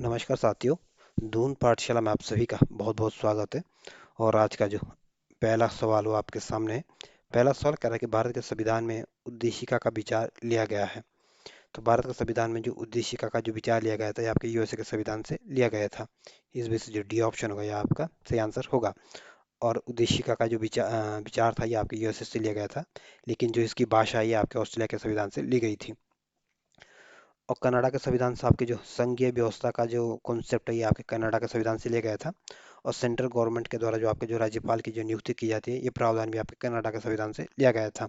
नमस्कार साथियों। दून पाठशाला में आप सभी का बहुत बहुत स्वागत है। और आज का जो पहला सवाल वो आपके सामने है। पहला सवाल कह रहा है कि भारत के संविधान में उद्देशिका का विचार लिया गया है। तो भारत के संविधान में जो उद्देशिका का जो विचार लिया गया था ये आपके यूएसए के संविधान से लिया गया था। इस वजह से जो डी ऑप्शन होगा ये आपका सही आंसर होगा। और उद्देशिका का जो विचार था ये आपके यूएसए से लिया गया था, लेकिन जो इसकी भाषा है ये आपके ऑस्ट्रेलिया के संविधान से ली गई थी। और कनाडा के संविधान से आपके जो संघीय व्यवस्था का जो कॉन्सेप्ट है ये आपके कनाडा के संविधान से लिया गया था। और सेंट्रल गवर्नमेंट के द्वारा जो आपके जो राज्यपाल की जो नियुक्ति की जाती है ये प्रावधान भी आपके कनाडा के संविधान से लिया गया था।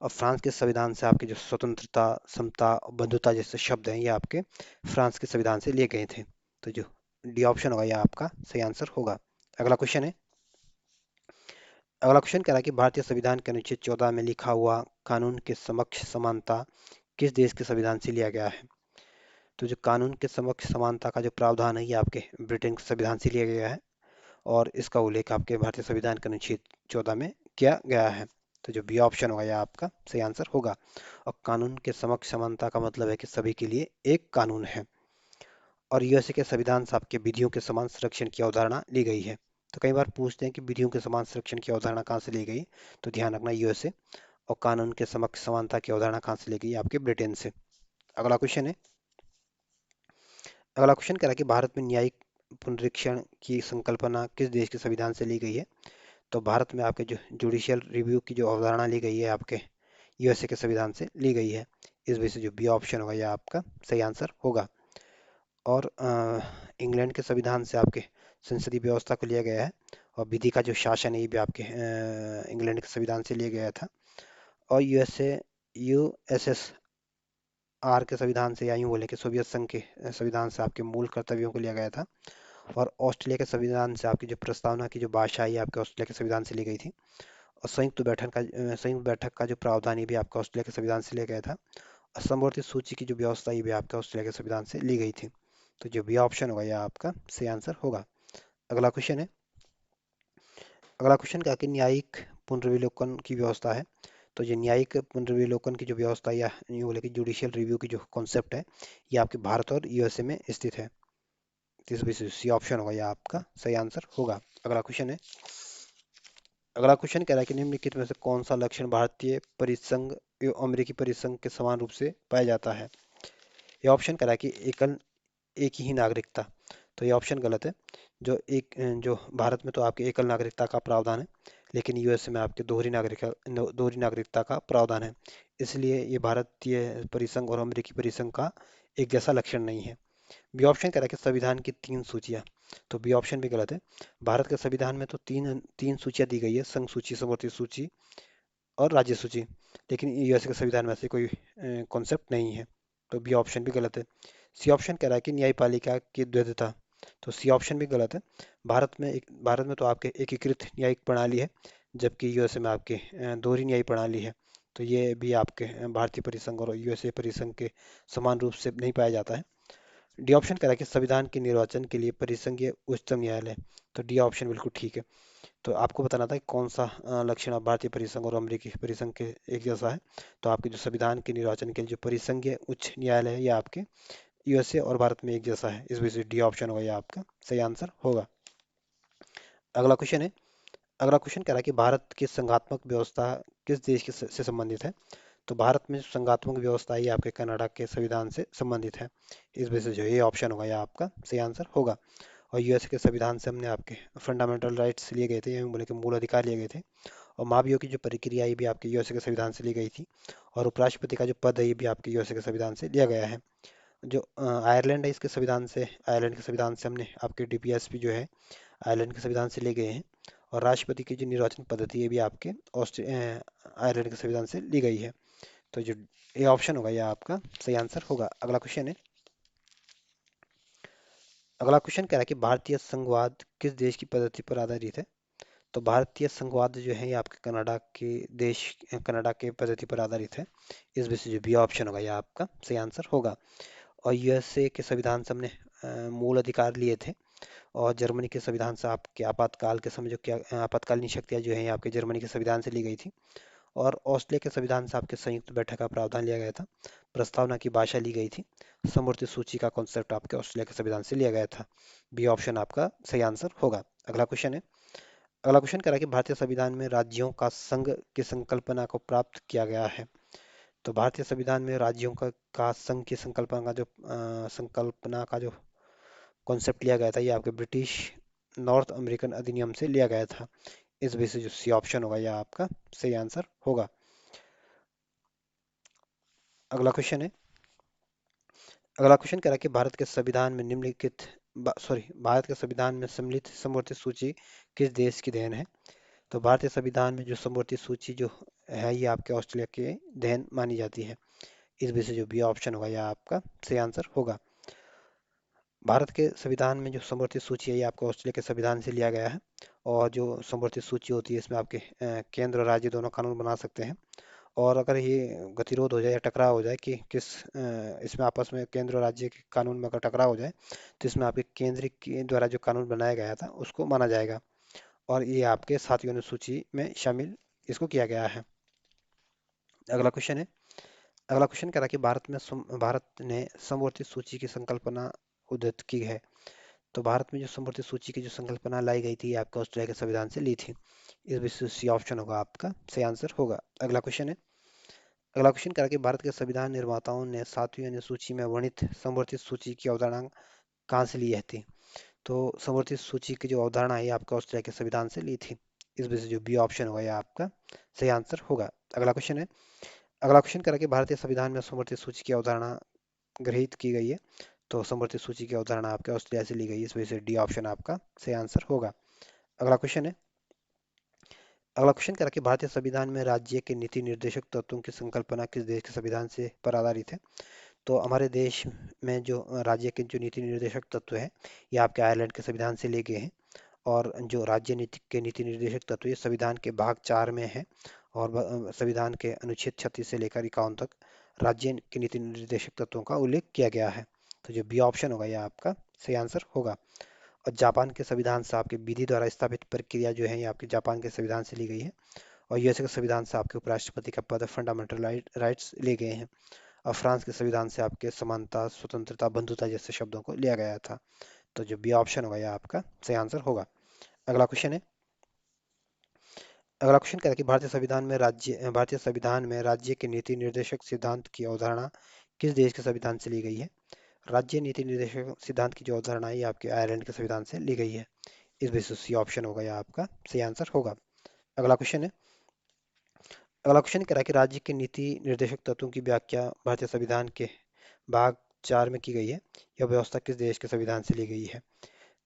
और फ्रांस के संविधान से आपके जो स्वतंत्रता, समता और बंधुता जैसे शब्द हैं ये आपके फ्रांस के संविधान से लिए गए थे। तो जो डी ऑप्शन होगा ये आपका सही आंसर होगा। अगला क्वेश्चन है। अगला क्वेश्चन कह रहा है कि भारतीय संविधान के अनुच्छेद 14 में लिखा हुआ कानून के समक्ष समानता किस देश के संविधान से लिया गया है। तो जो कानून के समक्ष समानता का जो प्रावधान है ये आपके ब्रिटेन के संविधान से लिया गया है। और इसका उल्लेख आपके भारतीय संविधान के अनुच्छेद 14 में किया गया है। तो जो बी ऑप्शन होगा यह आपका सही आंसर होगा। और कानून के समक्ष समानता का मतलब है कि सभी के लिए एक कानून है। और यूएसए के संविधान से आपके विधियों के समान संरक्षण की अवधारणा ली गई है। तो कई बार पूछते हैं कि विधियों के समान संरक्षण की अवधारणा कहाँ से ली गई। तो ध्यान रखना यूएसए। और कानून के समक्ष समानता की अवधारणा कहाँ से ली गई, आपके ब्रिटेन से। अगला क्वेश्चन है। अगला क्वेश्चन कह रहा है कि भारत में न्यायिक पुनरीक्षण की संकल्पना किस देश के संविधान से ली गई है। तो भारत में आपके जो जुडिशियल रिव्यू की जो अवधारणा ली गई है आपके यूएसए के संविधान से ली गई है। इस वजह से जो बी ऑप्शन होगा यह आपका सही आंसर होगा। और इंग्लैंड के संविधान से आपके संसदीय व्यवस्था को लिया गया है। और विधि का जो शासन है ये भी आपके इंग्लैंड के संविधान से लिया गया था। और यूएसएसआर के संविधान से, या यूँ बोले कि सोवियत संघ के संविधान से आपके मूल कर्तव्यों को लिया गया था। और ऑस्ट्रेलिया के संविधान से आपकी जो प्रस्तावना की जो भाषा है ये आपके ऑस्ट्रेलिया के संविधान से ली गई थी। और संयुक्त बैठक का जो प्रावधान ये भी आपका ऑस्ट्रेलिया के संविधान से लिया गया था। और समवर्ती सूची की जो व्यवस्था ये भी आपका ऑस्ट्रेलिया के संविधान से ली गई थी। तो जो बी ऑप्शन होगा यह आपका सही आंसर होगा। अगला क्वेश्चन है। अगला क्वेश्चन क्या कि न्यायिक पुनर्विलोकन की व्यवस्था है। तो ये न्यायिक पुनर्विलोकन की जो व्यवस्था या यूँ बोले कि जुडिशियल रिव्यू की जो कॉन्सेप्ट है ये आपके भारत और यूएसए में स्थित है। तो इस वजह से सी ऑप्शन होगा यह आपका सही आंसर होगा। अगला क्वेश्चन है। अगला क्वेश्चन कह रहा है कि निम्नलिखित में से कौन सा लक्षण भारतीय परिसंघ एवं अमेरिकी परिसंघ के समान रूप से पाया जाता है। यह ऑप्शन कह रहा है कि एक ही नागरिकता। तो ये ऑप्शन गलत है। जो भारत में तो आपके एकल नागरिकता का प्रावधान है, लेकिन यूएसए में आपके दोहरी नागरिकता का प्रावधान है। इसलिए ये भारतीय परिसंघ और अमेरिकी परिसंघ का एक जैसा लक्षण नहीं है। बी ऑप्शन कह रहा है कि संविधान की 3 सूचियां। तो बी ऑप्शन भी गलत है। भारत के संविधान में तो तीन तीन सूचियां दी गई है, संघ सूची, समवर्ती सूची और राज्य सूची। लेकिन यूएसए के संविधान में ऐसे कोई कॉन्सेप्ट नहीं है। तो बी ऑप्शन भी गलत है। सी ऑप्शन कह रहा है कि न्यायपालिका की द्वैधता। तो सी ऑप्शन भी गलत है। भारत में तो आपके एकीकृत न्यायिक प्रणाली है, जबकि यूएसए में आपके दोहरी न्यायिक प्रणाली है। तो ये भी आपके भारतीय परिसंघ और यूएसए परिसंघ के समान रूप से नहीं पाया जाता है। डी ऑप्शन कह रहा है कि संविधान के निर्वाचन के लिए परिसंघीय उच्चतम न्यायालय। तो डी ऑप्शन बिल्कुल ठीक है। तो आपको बताना था कि कौन सा लक्षण अब भारतीय परिसंघ और अमेरिकी परिसंघ के एक जैसा है। तो आपके जो संविधान के निर्वाचन के लिए जो परिसंघीय उच्च न्यायालय है यह आपके यूएसए और भारत में एक जैसा है। इस वजह से डी ऑप्शन होगा यह आपका सही आंसर होगा। अगला क्वेश्चन है। अगला क्वेश्चन कह रहा है कि भारत की संघात्मक व्यवस्था किस देश से संबंधित है। तो भारत में जो संघात्मक व्यवस्था है ये आपके कनाडा के संविधान से संबंधित है। इस वजह से जो ये ऑप्शन होगा यह आपका सही आंसर होगा। और यूएस के संविधान से हमने आपके फंडामेंटल राइट्स लिए गए थे, या बोले कि मूल अधिकार लिए गए थे। और महाभियोग की जो प्रक्रिया ये भी आपके यूएसए के संविधान से ली गई थी। और उपराष्ट्रपति का जो पद है ये भी आपके यूएसए के संविधान से लिया गया है। जो आयरलैंड है इसके संविधान से, आयरलैंड के संविधान से हमने आपके डीपीएसपी जो है आयरलैंड के संविधान से ले गए हैं। और राष्ट्रपति की जो निर्वाचन पद्धति है भी आपके आयरलैंड के संविधान से ली गई है। तो जो ये ऑप्शन होगा यह आपका सही आंसर होगा। अगला क्वेश्चन है। अगला क्वेश्चन कह रहा है कि भारतीय संघवाद किस देश की पद्धति पर आधारित है। तो भारतीय संघवाद जो है ये आपके कनाडा के पद्धति पर आधारित है। इस वजह से जो बी ऑप्शन होगा यह आपका सही आंसर होगा। और यूएसए के संविधान से हमने मूल अधिकार लिए थे। और जर्मनी के संविधान से आपके आपातकाल के समय जो क्या आपातकालीन शक्तियाँ जो है आपके जर्मनी के संविधान से ली गई थी। और ऑस्ट्रेलिया के संविधान से आपके संयुक्त बैठक का प्रावधान लिया गया था। प्रस्तावना की भाषा ली गई थी। समवर्ती सूची का कॉन्सेप्ट आपके ऑस्ट्रेलिया के संविधान से लिया गया था। बी ऑप्शन आपका सही आंसर होगा। अगला क्वेश्चन है। अगला क्वेश्चन कह रहा है कि भारतीय संविधान में राज्यों का संघ की संकल्पना को प्राप्त किया गया है। तो भारतीय संविधान में राज्यों का संघ की संकल्पना का जो कॉन्सेप्ट लिया गया था, ये आपके ब्रिटिश नॉर्थ अमेरिकन अधिनियम से लिया गया था। इस वजह से जो सी ऑप्शन होगा यह आपका सही आंसर होगा। अगला क्वेश्चन है। अगला क्वेश्चन कह रहा है कि भारत के संविधान में सम्मिलित समवर्ती सूची किस देश की देन है। तो भारतीय संविधान में जो समवर्ती सूची जो है ये आपके ऑस्ट्रेलिया के देन मानी जाती है। इस वजह से जो बी ऑप्शन होगा यह आपका सही आंसर होगा। भारत के संविधान में जो समवर्ती सूची है ये आपको ऑस्ट्रेलिया के संविधान से लिया गया है। और जो समवर्ती सूची होती है इसमें आपके केंद्र और राज्य दोनों कानून बना सकते हैं। और अगर ये गतिरोध हो जाए या टकराव हो जाए कि इसमें आपस में केंद्र और राज्य के कानून में अगर टकराव हो जाए तो इसमें आपके केंद्र के द्वारा जो कानून बनाया गया था उसको माना जाएगा। और ये आपके 7वीं अनुसूची में शामिल इसको किया गया है। अगला क्वेश्चन है। अगला क्वेश्चन कह रहा है कि भारत ने समवर्ती सूची की संकल्पना उद्धृत की है। तो भारत में जो समवर्ती सूची की जो संकल्पना लाई गई थी ये आपका ऑस्ट्रेलिया के संविधान से ली थी। इस वजह से सी ऑप्शन होगा आपका सही आंसर होगा। अगला क्वेश्चन है। अगला क्वेश्चन कह रहा है कि भारत के संविधान निर्माताओं ने 7वीं अनुसूची में वर्णित समवर्ती सूची की अवधारणा कहाँ से ली है थी। तो समवर्ती सूची की जो अवधारणा है ये आपका ऑस्ट्रेलिया के संविधान से ली थी। इस वजह से जो बी ऑप्शन होगा यह आपका सही आंसर होगा। अगला क्वेश्चन है। अगला क्वेश्चन कह रहा है कि भारतीय संविधान में समवर्ती सूची की अवधारणा गृहीत की गई है। तो समवर्ती सूची की अवधारणा आपके ऑस्ट्रेलिया से ली गई है। इस वजह से डी ऑप्शन आपका सही आंसर होगा। अगला क्वेश्चन है। अगला क्वेश्चन कह रहा है कि भारतीय संविधान में राज्य के नीति निर्देशक तत्वों की संकल्पना किस देश के संविधान से पर आधारित है। तो हमारे देश में जो राज्य के जो नीति निर्देशक तत्व है ये आपके आयरलैंड के संविधान से लिए गए हैं। और जो राज्य नीति के नीति निर्देशक तत्व ये संविधान के भाग 4 में है। और संविधान के अनुच्छेद 36 से लेकर 51 तक राज्य के नीति निर्देशक तत्वों का उल्लेख किया गया है। तो जो बी ऑप्शन होगा यह आपका सही आंसर होगा। और जापान के संविधान से आपके विधि द्वारा स्थापित प्रक्रिया जो है ये आपके जापान के संविधान से ली गई है। और यूएसए के संविधान से आपके उपराष्ट्रपति का पद फंडामेंटल राइट्स लिए गए हैं। और फ्रांस के संविधान से आपके समानता स्वतंत्रता बंधुता जैसे शब्दों को लिया गया था। तो जो बी ऑप्शन होगा यह आपका सही आंसर होगा। अगला क्वेश्चन है। अगला क्वेश्चन कह रहा है कि भारतीय संविधान में राज्य के नीति निर्देशक सिद्धांत की अवधारणा किस देश के संविधान से ली गई है। राज्य नीति निर्देशक सिद्धांत की जो अवधारणा है ये आपके आयरलैंड के संविधान से ली गई है। इस वजह से सी ऑप्शन होगा यह आपका सही आंसर होगा। अगला क्वेश्चन है। अगला क्वेश्चन कह रहा है कि राज्य के नीति निर्देशक तत्वों की व्याख्या भारतीय संविधान के भाग 4 में की गई है। यह व्यवस्था किस देश के संविधान से ली गई है।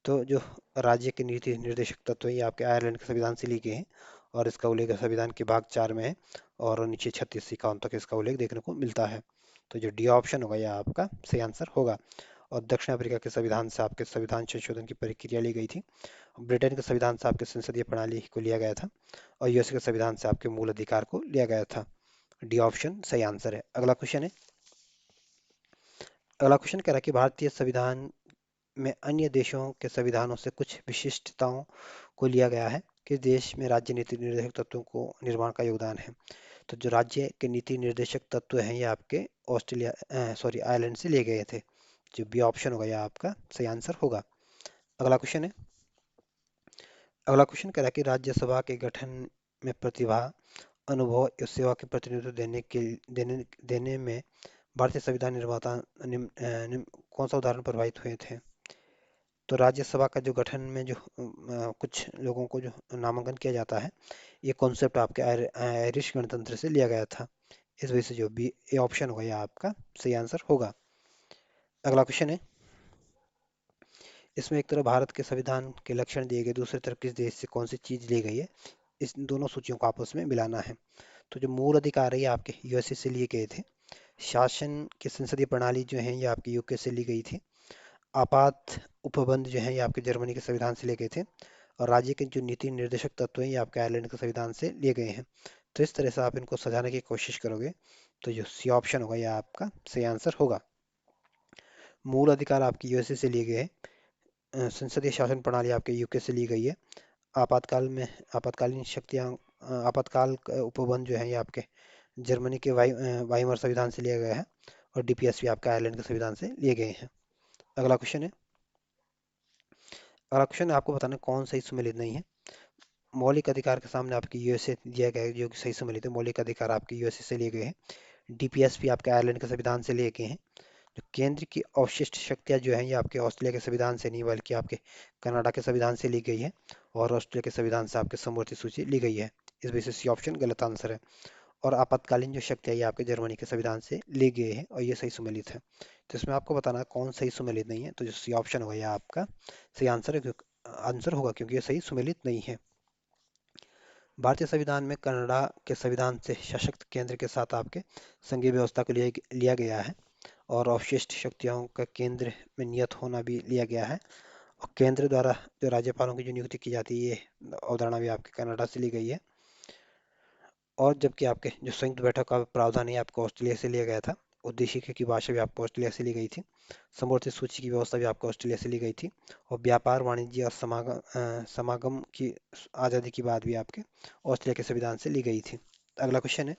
तो जो राज्य के नीति निर्देशक तत्व हैं ये आपके आयरलैंड के संविधान से लिए गए हैं। और इसका उल्लेख संविधान के भाग 4 में है। और अनुच्छेद 36 से 51 तक इसका उल्लेख देखने को मिलता है। तो जो डी ऑप्शन होगा यह आपका सही आंसर होगा। और दक्षिण अफ्रीका के संविधान से आपके संविधान संशोधन की प्रक्रिया ली गई थी। ब्रिटेन के संविधान से आपके संसदीय प्रणाली को लिया गया था। और यूएसए के संविधान से आपके मूल अधिकार को लिया गया था। डी ऑप्शन सही आंसर है। अगला क्वेश्चन है। अगला क्वेश्चन कह रहा है कि भारतीय संविधान में अन्य देशों के संविधानों से कुछ विशिष्टताओं को लिया गया है। किस देश में राज्य नीति निर्देशक तत्वों को निर्माण का योगदान है। तो जो राज्य के नीति निर्देशक तत्व हैं ये आपके आयरलैंड से लिए गए थे। जो बी ऑप्शन होगा यह आपका सही आंसर होगा। अगला क्वेश्चन है। अगला क्वेश्चन कह रहा है कि राज्यसभा के गठन में प्रतिभा अनुभव और सेवा के प्रतिनिधित्व देने में भारतीय संविधान निर्माता कौन सा उदाहरण प्रभावित हुए थे। तो राज्यसभा का जो गठन में जो कुछ लोगों को जो नामांकन किया जाता है ये कॉन्सेप्ट आपके आयरिश गणतंत्र से लिया गया था। इस वजह से जो बी ए ऑप्शन होगा यह आपका सही आंसर होगा। अगला क्वेश्चन है। इसमें एक तरफ भारत के संविधान के लक्षण दिए गए, दूसरी तरफ किस देश से कौन सी चीज ली गई है। इस दोनों सूचियों को आपस में मिलाना है। तो जो मूल अधिकार है ये आपके यूएसए से लिए गए थे। शासन की संसदीय प्रणाली जो है ये आपके यूके से ली गई थी। आपात उपबंध जो है ये आपके जर्मनी के संविधान से लिए गए थे। और राज्य के जो नीति निर्देशक तत्व हैं ये आपके आयरलैंड के संविधान से लिए गए हैं। तो इस तरह से आप इनको सजाने की कोशिश करोगे तो जो सी ऑप्शन होगा यह आपका सही आंसर होगा। मूल अधिकार आपके यूएसए से लिए गए हैं। संसदीय शासन प्रणाली आपके यूके से ली गई है। आपातकाल में आपातकालीन शक्तियाँ आपातकाल उपबंध जो है ये आपके जर्मनी के वाइमर संविधान से लिया गया है और डीपीएस भी आपके आयरलैंड के संविधान से लिए गए हैं। अगला क्वेश्चन है आपको बताना कौन सही सुमेलित नहीं है। मौलिक अधिकार के सामने आपके यूएसए दिया गया है जो कि सही सुमेलित है। मौलिक अधिकार आपके यूएसए से लिए गए हैं। डीपीएस भी आपके आयरलैंड के संविधान से लिए गए हैं। जो केंद्र की अवशिष्ट शक्तियां जो हैं ये आपके ऑस्ट्रेलिया के संविधान से नहीं बल्कि आपके कनाडा के संविधान से ली गई है और ऑस्ट्रेलिया के संविधान से आपके समवर्ती सूची ली गई है। इस वजह से सी ऑप्शन गलत आंसर है। और आपातकालीन जो शक्तियां ये आपके जर्मनी के संविधान से ली गई है और ये सही सुमेलित है। तो इसमें आपको बताना है कौन सही सुमेलित नहीं है। तो जो सी ऑप्शन होगा यह आपका सही आंसर होगा क्योंकि ये सही सुमेलित नहीं है। भारतीय संविधान में कनाडा के संविधान से सशक्त केंद्र के साथ आपके संघीय व्यवस्था को लिया गया है और अवशिष्ट शक्तियों का केंद्र में नियत होना भी लिया गया है। और केंद्र द्वारा जो राज्यपालों की जो नियुक्ति की जाती है ये अवधारणा भी आपके कनाडा से ली गई है। और जबकि आपके जो संयुक्त बैठक का प्रावधान है आपको ऑस्ट्रेलिया से लिया गया था। उद्देशिका की भाषा भी आपको ऑस्ट्रेलिया से ली गई थी। समवर्ती सूची की व्यवस्था भी आपको ऑस्ट्रेलिया से ली गई थी। और व्यापार वाणिज्य और समागम की आज़ादी की बात भी आपके ऑस्ट्रेलिया के संविधान से ली गई थी। अगला क्वेश्चन है।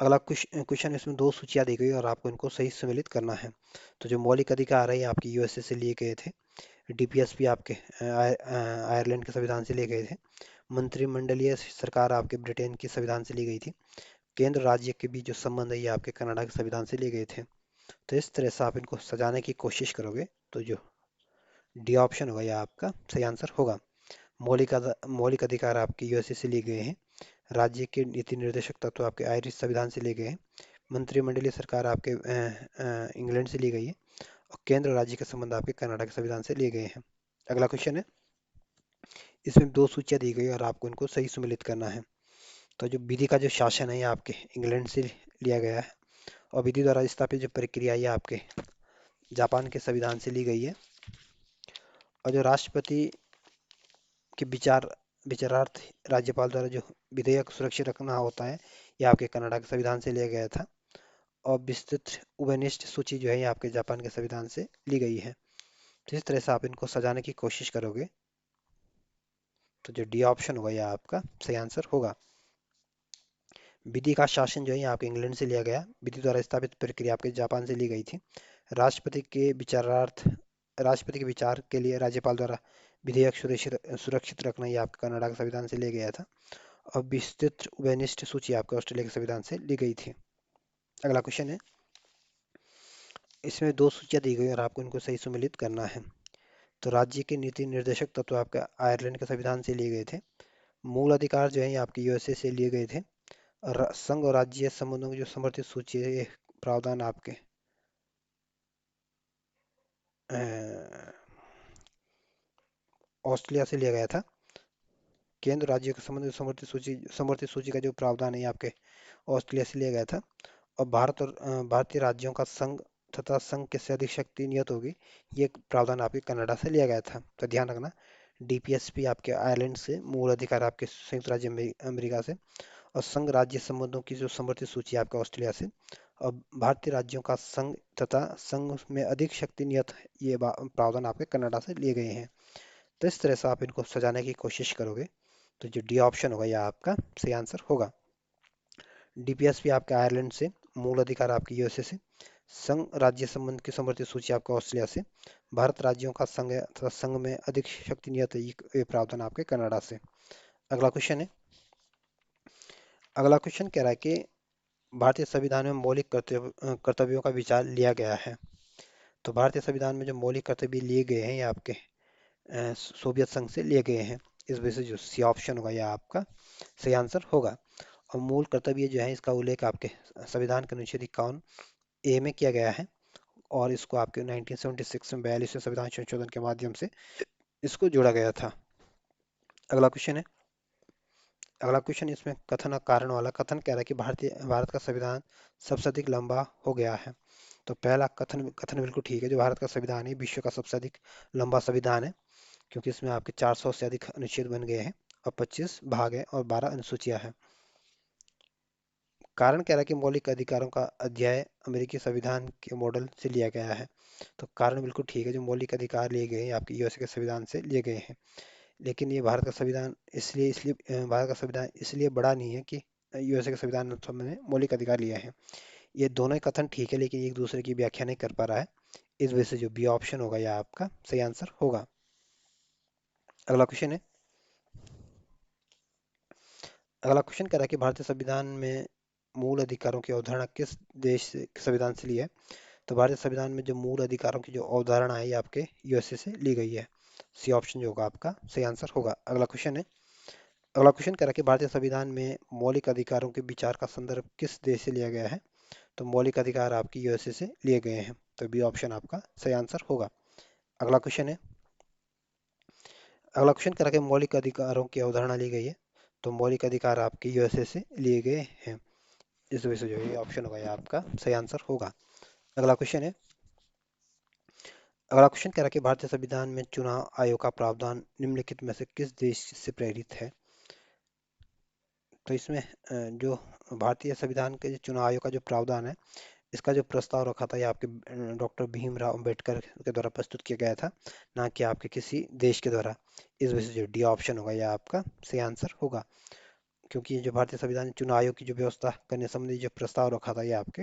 अगला क्वेश्चन इसमें दो सूचियां दी गई और आपको इनको सही सम्मिलित करना है। तो जो मौलिक अधिकार है ये आपके यूएसए से लिए गए थे। डीपीएस भी आपके आयरलैंड के संविधान से लिए गए थे। मंत्रिमंडलीय सरकार आपके ब्रिटेन के संविधान से ली गई थी। केंद्र राज्य के बीच जो संबंध है ये आपके कनाडा के संविधान से लिए गए थे। तो इस तरह से आप इनको सजाने की कोशिश करोगे तो जो डी ऑप्शन होगा यह आपका सही आंसर होगा। मौलिक अधिकार आपके यूएसए से लिए गए हैं। राज्य के नीति निर्देशक तत्व आपके आयरिश संविधान से लिए गए हैं। मंत्रिमंडलीय सरकार आपके इंग्लैंड से ली गई है और केंद्र राज्य के संबंध आपके कनाडा के संविधान से लिए गए हैं। अगला क्वेश्चन है। इसमें दो सूचियां दी गई और आपको इनको सही सुमेलित करना है। तो जो विधि का जो शासन है ये आपके इंग्लैंड से लिया गया है और विधि द्वारा स्थापित जो प्रक्रिया ये आपके जापान के संविधान से ली गई है। और जो राष्ट्रपति के विचारार्थ राज्यपाल द्वारा जो विधेयक सुरक्षित रखना होता है ये आपके कनाडा के संविधान से लिया गया था। और विस्तृत उभयनिष्ठ सूची जो है ये आपके जापान के संविधान से ली गई है। तो इस तरह से आप इनको सजाने की कोशिश करोगे तो जो डी ऑप्शन होगा यह आपका सही आंसर होगा। विधि का शासन जो है आपके इंग्लैंड से लिया गया। विधि द्वारा स्थापित प्रक्रिया आपके जापान से ली गई थी। राष्ट्रपति के विचारार्थ राष्ट्रपति के विचार के लिए राज्यपाल द्वारा विधेयक सुरक्षित रखना ये आपके कनाडा के संविधान से लिया गया था। और विस्तृत उभयनिष्ठ सूची आपके ऑस्ट्रेलिया के संविधान से ली गई थी। अगला क्वेश्चन है। इसमें दो सूचियां दी गई और आपको इनको सही सुमेलित करना है। तो राज्य के नीति निर्देशक तत्व आपके आयरलैंड के संविधान से लिए गए थे। मूल अधिकार जो है ये आपके यूएसए से लिए गए थे। और संघ और राज्य संबंधों की जो समर्थित सूची है ये प्रावधान आपके ऑस्ट्रेलिया से लिया गया था। केंद्र राज्य के संबंध में समर्थित सूची का जो प्रावधान है ये आपके ऑस्ट्रेलिया से लिया गया था। और भारतीय राज्यों का संघ तथा संघ के से अधिक शक्ति नियत होगी ये प्रावधान आपके कनाडा से लिया गया था। तो ध्यान रखना डीपीएसपी आपके आयरलैंड से, मूल अधिकार आपके संयुक्त राज्य अमेरिका से और संघ राज्य संबंधों की जो समर्थित सूची आपका ऑस्ट्रेलिया से और भारतीय राज्यों का संघ तथा संघ में अधिक शक्ति नियत ये प्रावधान आपके कनाडा से लिए गए हैं। तो इस तरह से आप इनको सजाने की कोशिश करोगे तो जो डी ऑप्शन होगा यह आपका सही आंसर होगा। डीपीएस भी आपके आयरलैंड से, मूल अधिकार आपके यूएसए से, संघ राज्य संबंध की समर्थित सूची आपका ऑस्ट्रेलिया से, भारत राज्यों का संघ तथा संघ में अधिक शक्ति नियत है ये प्रावधान आपके कनाडा से। अगला क्वेश्चन है। अगला क्वेश्चन कह रहा है कि भारतीय संविधान में मौलिक कर्तव्यों का विचार लिया गया है। तो भारतीय संविधान में जो मौलिक कर्तव्य लिए गए हैं ये आपके सोवियत संघ से लिए गए हैं। इस वजह से जो सी ऑप्शन होगा यह आपका सही आंसर होगा। और मूल कर्तव्य जो है इसका उल्लेख आपके संविधान के अनुच्छेद 51 ए में किया गया है और इसको आपके 1976 में 42वें संविधान संशोधन के माध्यम से इसको जोड़ा गया था। अगला क्वेश्चन है। अगला क्वेश्चन इसमें कथन और कारण वाला कथन कह रहा है कि भारत का संविधान सबसे अधिक लंबा हो गया है। तो पहला कथन कथन बिल्कुल ठीक है। जो भारत का संविधान है विश्व का सबसे अधिक लंबा संविधान है क्योंकि इसमें आपके 400 से अधिक अनुच्छेद बन गए हैं और 25 भाग हैं और 12 अनुसूचियां हैं। कारण कह रहा है कि मौलिक अधिकारों का अध्याय अमेरिकी संविधान के मॉडल से लिया गया है। तो कारण बिल्कुल ठीक है। जो मौलिक अधिकार लिए गए हैं आपके यूएसए के संविधान से लिए गए हैं। लेकिन ये भारत का संविधान इसलिए इसलिए भारत का संविधान इसलिए बड़ा नहीं है कि यूएसए के संविधान में मौलिक अधिकार लिया है। ये दोनों ही कथन ठीक है, लेकिन एक दूसरे की व्याख्या नहीं कर पा रहा है। इस वजह से जो बी ऑप्शन होगा यह आपका सही आंसर होगा। अगला क्वेश्चन है, अगला क्वेश्चन कह रहा है कि भारतीय संविधान में मूल अधिकारों की अवधारणा किस देश के संविधान से ली है। तो भारतीय संविधान में जो मूल अधिकारों की जो अवधारणा है ये आपके यूएसए से ली गई है। सी ऑप्शन जो होगा आपका सही आंसर होगा। अगला क्वेश्चन है, अगला क्वेश्चन कह रहा है कि भारतीय संविधान में मौलिक अधिकारों के विचार का संदर्भ किस देश से लिया गया है। तो मौलिक अधिकार आपकी यूएसए से लिए गए हैं, तो बी ऑप्शन आपका सही आंसर होगा। अगला क्वेश्चन है, अगला क्वेश्चन कह रहा है कि मौलिक अधिकारों की अवधारणा ली गई है। तो मौलिक अधिकार आपके यूएसए से लिए गए हैं, इस वजह से जो ये ऑप्शन होगा ये आपका सही आंसर होगा। अगला क्वेश्चन है, अगला क्वेश्चन कह रहा है कि भारतीय संविधान में चुनाव आयोग का प्रावधान निम्नलिखित में से किस देश से प्रेरित है। तो इसमें जो भारतीय संविधान के जो चुनाव आयोग का जो प्रावधान है इसका जो प्रस्ताव रखा था ये आपके डॉक्टर भीमराव अंबेडकर के द्वारा प्रस्तुत किया गया था, ना कि आपके किसी देश के द्वारा। इस वजह से जो डी ऑप्शन होगा यह आपका सही आंसर होगा, क्योंकि ये जो भारतीय संविधान चुनाव आयोग की जो व्यवस्था करने संबंधी जो प्रस्ताव रखा था ये आपके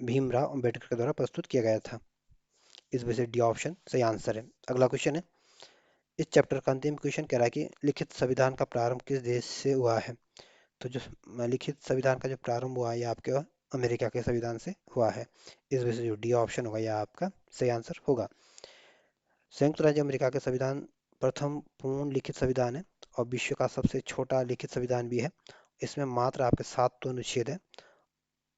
भीमराव अंबेडकर के द्वारा प्रस्तुत किया गया था। इस वजह से डी ऑप्शन सही आंसर है। अगला क्वेश्चन है, इस चैप्टर का अंतिम क्वेश्चन कह रहा है कि लिखित संविधान का प्रारंभ किस देश से हुआ है। तो जो लिखित संविधान का जो प्रारंभ हुआ है ये आपके अमेरिका के संविधान से हुआ है। इस वजह से जो डी ऑप्शन होगा यह आपका सही आंसर होगा। संयुक्त राज्य अमेरिका के संविधान प्रथम पूर्ण लिखित संविधान है और विश्व का सबसे छोटा लिखित संविधान भी है। इसमें मात्र आपके 7 तो अनुच्छेद है।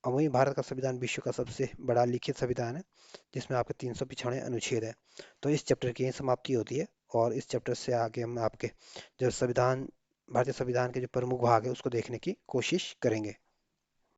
और वहीं भारत का संविधान विश्व का सबसे बड़ा लिखित संविधान है जिसमें आपके 395 अनुच्छेद है। तो इस चैप्टर की यही समाप्ति होती है और इस चैप्टर से आगे हम आपके जो संविधान भारतीय संविधान के जो प्रमुख भाग है उसको देखने की कोशिश करेंगे।